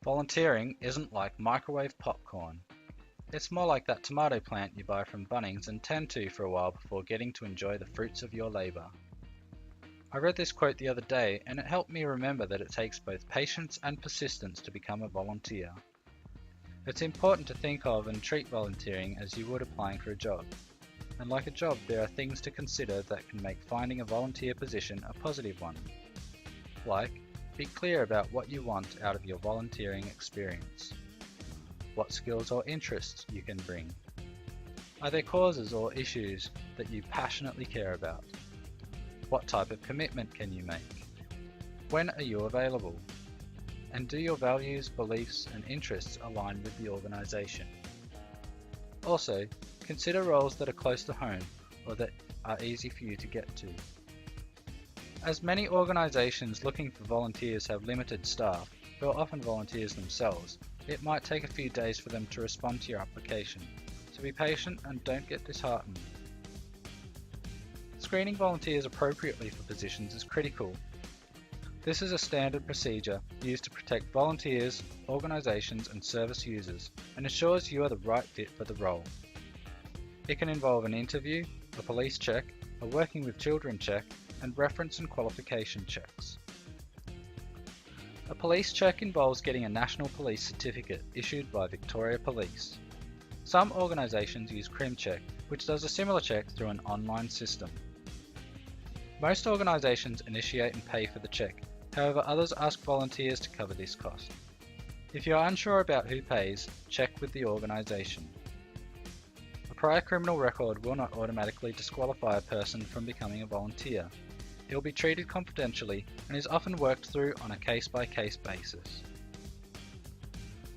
Volunteering isn't like microwave popcorn. It's more like that tomato plant you buy from Bunnings and tend to for a while before getting to enjoy the fruits of your labour. I read this quote the other day and it helped me remember that it takes both patience and persistence to become a volunteer. It's important to think of and treat volunteering as you would applying for a job. And like a job, there are things to consider that can make finding a volunteer position a positive one. Like, be clear about what you want out of your volunteering experience. What skills or interests you can bring. Are there causes or issues that you passionately care about? What type of commitment can you make? When are you available? And do your values, beliefs, and interests align with the organisation? Also, consider roles that are close to home or that are easy for you to get to. As many organisations looking for volunteers have limited staff, who are often volunteers themselves, it might take a few days for them to respond to your application, so be patient and don't get disheartened. Screening volunteers appropriately for positions is critical. This is a standard procedure used to protect volunteers, organisations and service users and ensures you are the right fit for the role. It can involve an interview, a police check, a working with children check, and reference and qualification checks. A police check involves getting a National Police Certificate issued by Victoria Police. Some organisations use CrimCheck, which does a similar check through an online system. Most organisations initiate and pay for the check, however others ask volunteers to cover this cost. If you are unsure about who pays, check with the organisation. A prior criminal record will not automatically disqualify a person from becoming a volunteer. It will be treated confidentially and is often worked through on a case-by-case basis.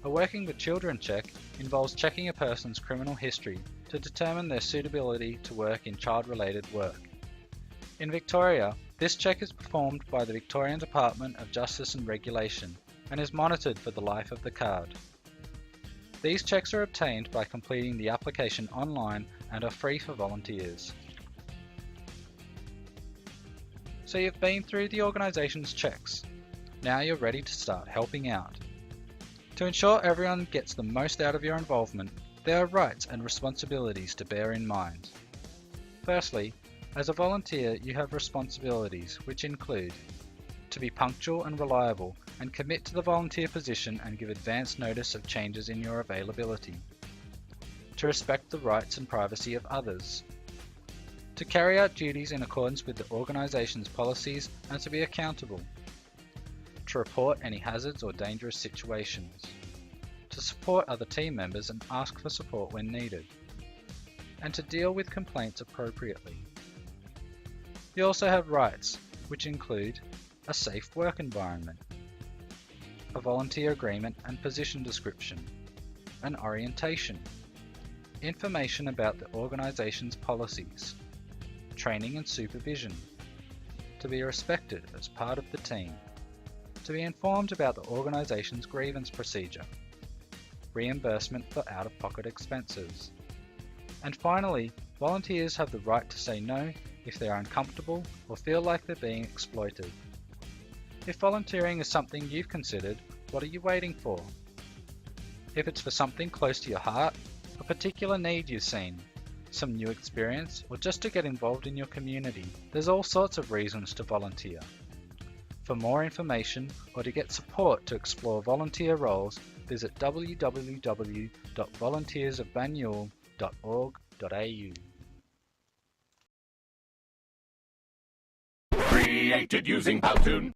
A working with children check involves checking a person's criminal history to determine their suitability to work in child-related work. In Victoria, this check is performed by the Victorian Department of Justice and Regulation and is monitored for the life of the card. These checks are obtained by completing the application online and are free for volunteers. So you've been through the organisation's checks. Now you're ready to start helping out. To ensure everyone gets the most out of your involvement, there are rights and responsibilities to bear in mind. Firstly, as a volunteer you have responsibilities which include to be punctual and reliable and commit to the volunteer position and give advance notice of changes in your availability. To respect the rights and privacy of others. To carry out duties in accordance with the organisation's policies and to be accountable. To report any hazards or dangerous situations. To support other team members and ask for support when needed. And to deal with complaints appropriately. You also have rights, which include a safe work environment, a volunteer agreement and position description, an orientation, information about the organisation's policies, training and supervision, to be respected as part of the team, to be informed about the organisation's grievance procedure, reimbursement for out-of-pocket expenses. And finally, volunteers have the right to say no if they are uncomfortable or feel like they're being exploited. If volunteering is something you've considered, what are you waiting for? If it's for something close to your heart, a particular need you've seen, some new experience, or just to get involved in your community, there's all sorts of reasons to volunteer. For more information or to get support to explore volunteer roles, visit www.volunteersofbanyule.org.au. Created using Powtoon.